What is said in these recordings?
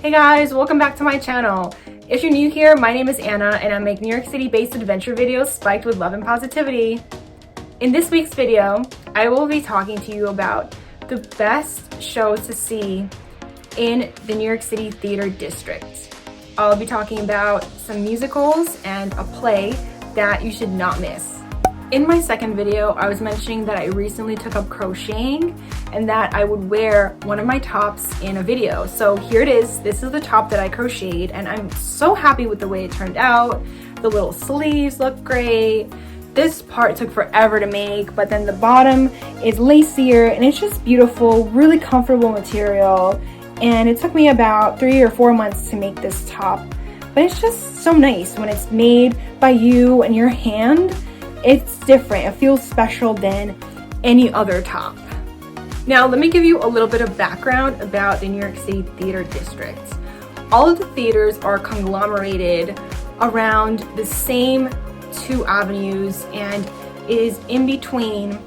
Hey guys, welcome back to my channel. If you're new here, my name is Anna and I make New York City based adventure videos spiked with love and positivity. In this week's video, I will be talking to you about the best shows to see in the New York City Theater district. I'll be talking about some musicals and a play that you should not miss. In my second video, I was mentioning that I recently took up crocheting and that I would wear one of my tops in a video. So here it is. This is the top that I crocheted and I'm so happy with the way it turned out. The little sleeves look great. This part took forever to make, but then the bottom is lacier and it's just beautiful, really comfortable material. And it took me about 3 or 4 months to make this top, but it's just so nice when it's made by you and your hand. It's different. It feels special than any other top. Now, let me give you a little bit of background about the New York City Theater District. All of the theaters are conglomerated around the same 2 avenues and is in between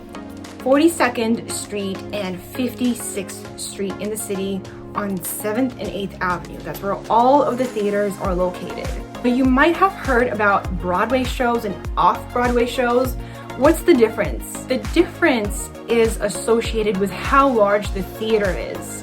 42nd Street and 56th Street in the city on 7th and 8th Avenue. That's where all of the theaters are located. But you might have heard about Broadway shows and off-Broadway shows. What's the difference? The difference is associated with how large the theater is.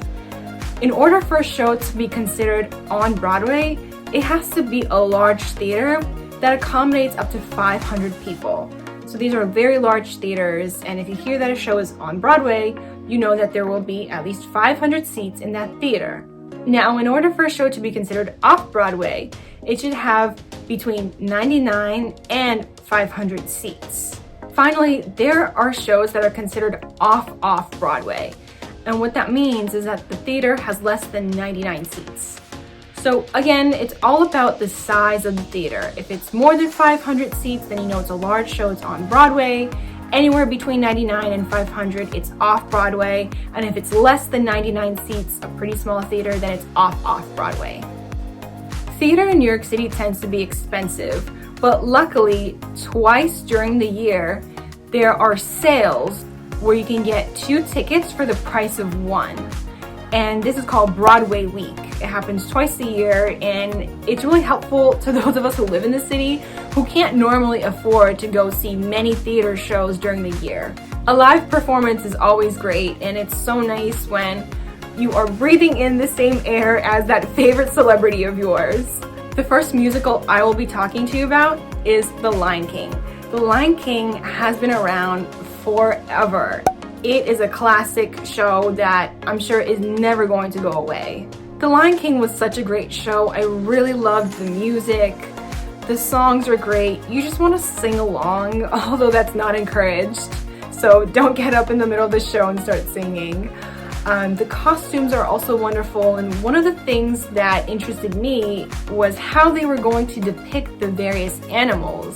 In order for a show to be considered on Broadway, it has to be a large theater that accommodates up to 500 people. So these are very large theaters, and if you hear that a show is on Broadway, you know that there will be at least 500 seats in that theater. Now, in order for a show to be considered off-Broadway, it should have between 99 and 500 seats. Finally, there are shows that are considered off-Broadway. And what that means is that the theater has less than 99 seats. So again, it's all about the size of the theater. If it's more than 500 seats, then you know it's a large show, it's on Broadway. Anywhere between 99 and 500, it's off-Broadway. And if it's less than 99 seats, a pretty small theater, then it's off-Broadway. Theater in New York City tends to be expensive, but luckily, twice during the year, there are sales where you can get 2 tickets for the price of 1. And this is called Broadway Week. It happens twice a year and it's really helpful to those of us who live in the city who can't normally afford to go see many theater shows during the year. A live performance is always great and it's so nice when you are breathing in the same air as that favorite celebrity of yours. The first musical I will be talking to you about is The Lion King. The Lion King has been around forever. It is a classic show that I'm sure is never going to go away. The Lion King was such a great show. I really loved the music. The songs are great. You just want to sing along, although that's not encouraged. So don't get up in the middle of the show and start singing. The costumes are also wonderful, and one of the things that interested me was how they were going to depict the various animals.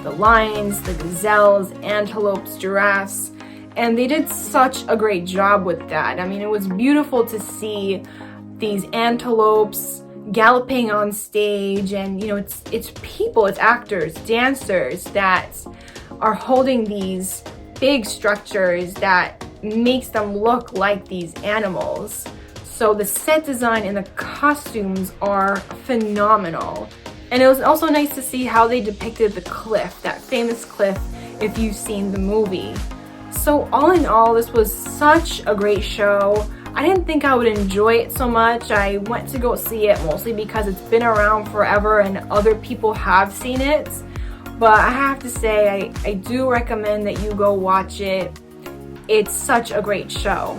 The lions, the gazelles, antelopes, giraffes. And they did such a great job with that. I mean, it was beautiful to see these antelopes galloping on stage, and you know, it's people, it's actors, dancers that are holding these big structures that makes them look like these animals. So the set design and the costumes are phenomenal. And it was also nice to see how they depicted the cliff, that famous cliff, if you've seen the movie. So all in all, this was such a great show. I didn't think I would enjoy it so much. I went to go see it mostly because it's been around forever and other people have seen it. But I have to say, I do recommend that you go watch it. It's such a great show.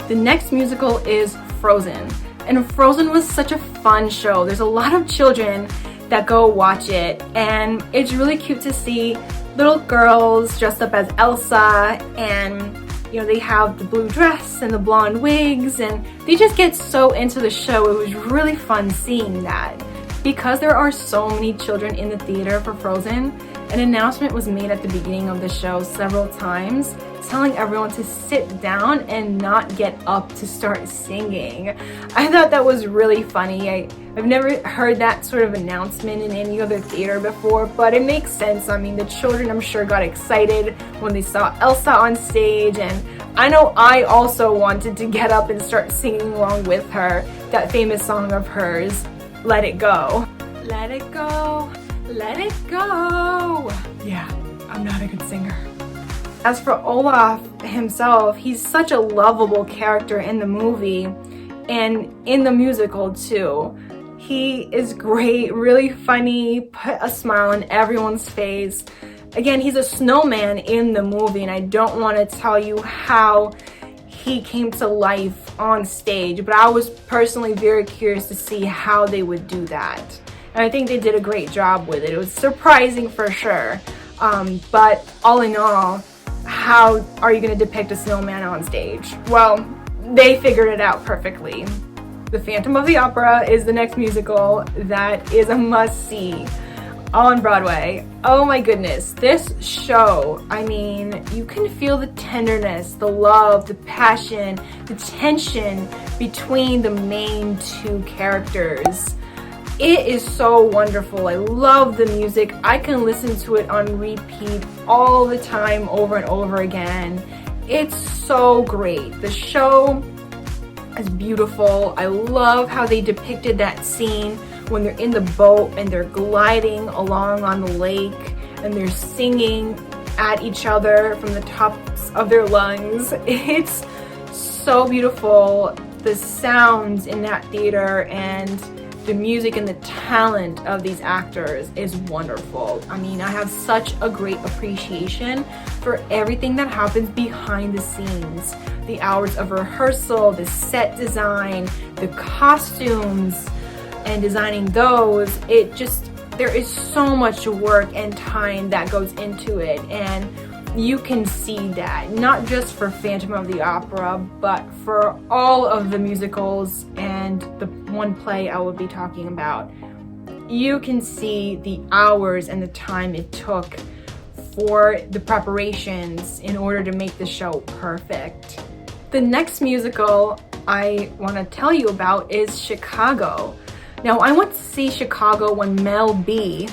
The next musical is Frozen. And Frozen was such a fun show. There's a lot of children that go watch it. And it's really cute to see little girls dressed up as Elsa, and you know, they have the blue dress and the blonde wigs, and they just get so into the show. It was really fun seeing that. Because there are so many children in the theater for Frozen, an announcement was made at the beginning of the show several times telling everyone to sit down and not get up to start singing. I thought that was really funny. I've never heard that sort of announcement in any other theater before, but it makes sense. I mean, the children, I'm sure, got excited when they saw Elsa on stage, and I know I also wanted to get up and start singing along with her, that famous song of hers, Let It Go. Let it go, let it go. Yeah, I'm not a good singer. As for Olaf himself, he's such a lovable character in the movie and in the musical too. He is great, really funny, put a smile on everyone's face. Again, he's a snowman in the movie, and I don't want to tell you how he came to life on stage, but I was personally very curious to see how they would do that. And I think they did a great job with it. It was surprising for sure. But all in all, how are you going to depict a snowman on stage? Well, they figured it out perfectly. The Phantom of the Opera is the next musical that is a must-see on Broadway. Oh my goodness, this show, I mean, you can feel the tenderness, the love, the passion, the tension between the main two characters. It is so wonderful. I love the music. I can listen to it on repeat all the time, over and over again. It's so great. The show is beautiful. I love how they depicted that scene when they're in the boat and they're gliding along on the lake and they're singing at each other from the tops of their lungs. It's so beautiful. The sounds in that theater and the music and the talent of these actors is wonderful. I mean, I have such a great appreciation for everything that happens behind the scenes. The hours of rehearsal, the set design, the costumes, and designing those. There is so much work and time that goes into it, and you can see that, not just for Phantom of the Opera, but for all of the musicals and the one play I will be talking about. You can see the hours and the time it took for the preparations in order to make the show perfect. The next musical I want to tell you about is Chicago. Now, I went to see Chicago when Mel B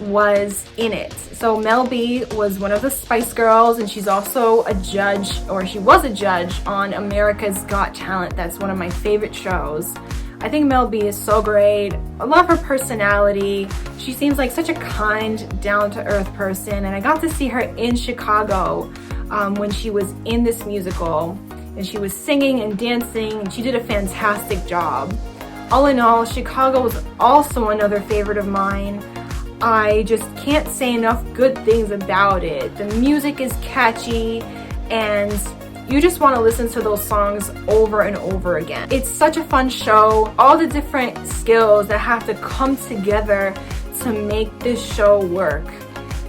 was in it. So Mel B was one of the Spice Girls, and she's also a judge, or she was a judge on America's Got Talent. That's one of my favorite shows. I think Mel B is so great. I love her personality. She seems like such a kind, down-to-earth person, and I got to see her in Chicago when she was in this musical, and she was singing and dancing, and she did a fantastic job. All in all, Chicago was also another favorite of mine. I just can't say enough good things about it. The music is catchy, and you just want to listen to those songs over and over again. It's such a fun show. All the different skills that have to come together to make this show work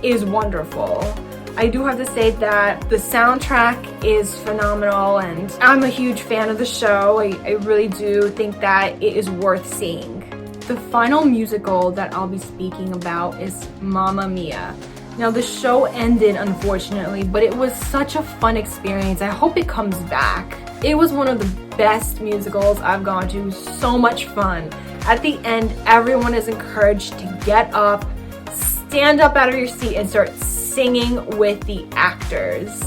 is wonderful. I do have to say that the soundtrack is phenomenal, and I'm a huge fan of the show. I really do think that it is worth seeing. The final musical that I'll be speaking about is Mamma Mia. Now, the show ended, unfortunately, but it was such a fun experience. I hope it comes back. It was one of the best musicals I've gone to. So much fun. At the end, everyone is encouraged to get up, stand up out of your seat, and start singing with the actors.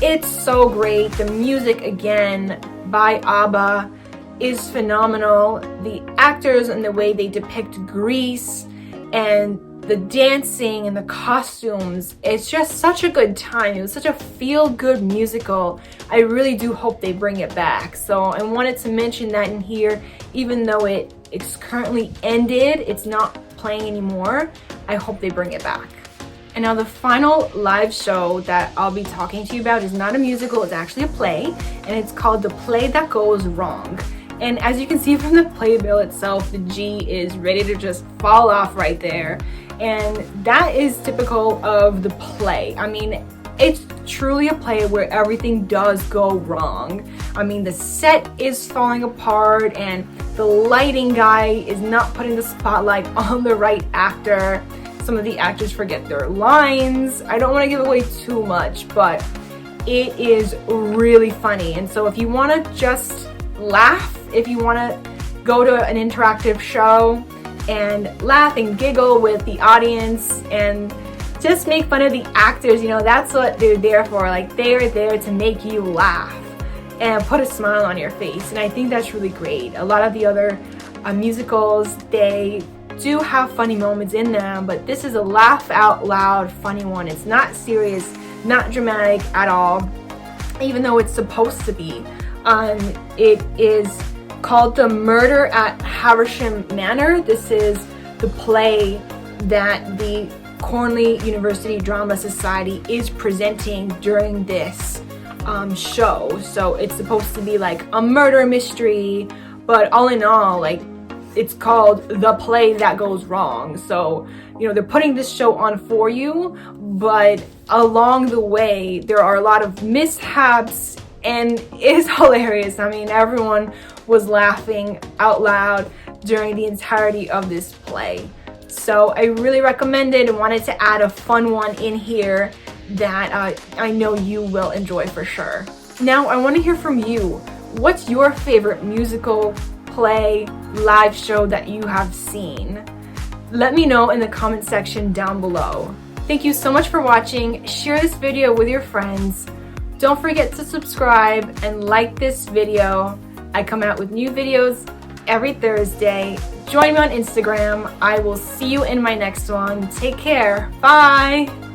It's so great. The music, again, by ABBA, is phenomenal. The actors and the way they depict Greece and the dancing and the costumes, it's just such a good time. It was such a feel-good musical. I really do hope they bring it back. So I wanted to mention that in here, even though it's currently ended, it's not playing anymore. I hope they bring it back. And now the final live show that I'll be talking to you about is not a musical, it's actually a play, and it's called The Play That Goes Wrong. And as you can see from the playbill itself, the G is ready to just fall off right there. And that is typical of the play. I mean, it's truly a play where everything does go wrong. I mean, the set is falling apart and the lighting guy is not putting the spotlight on the right actor. Some of the actors forget their lines. I don't want to give away too much, but it is really funny. And so if you want to just laugh, if you want to go to an interactive show and laugh and giggle with the audience and just make fun of the actors, you know, that's what they're there for. Like, they are there to make you laugh and put a smile on your face. And I think that's really great. A lot of the other musicals, they do have funny moments in them, but this is a laugh out loud funny one. It's not serious, not dramatic at all, even though it's supposed to be. It is called The Murder at Havisham Manor. This is the play that the Cornell University Drama Society is presenting during this show. So it's supposed to be like a murder mystery, but all in all, like, it's called The Play That Goes Wrong. So, you know, they're putting this show on for you, but along the way, there are a lot of mishaps, and it's hilarious. I mean, everyone was laughing out loud during the entirety of this play. So I really recommend it and wanted to add a fun one in here that I know you will enjoy for sure. Now, I want to hear from you. What's your favorite musical, play, live show that you have seen? Let me know in the comment section down below. Thank you so much for watching. Share this video with your friends. Don't forget to subscribe and like this video. I come out with new videos every Thursday. Join me on Instagram. I will see you in my next one. Take care. Bye.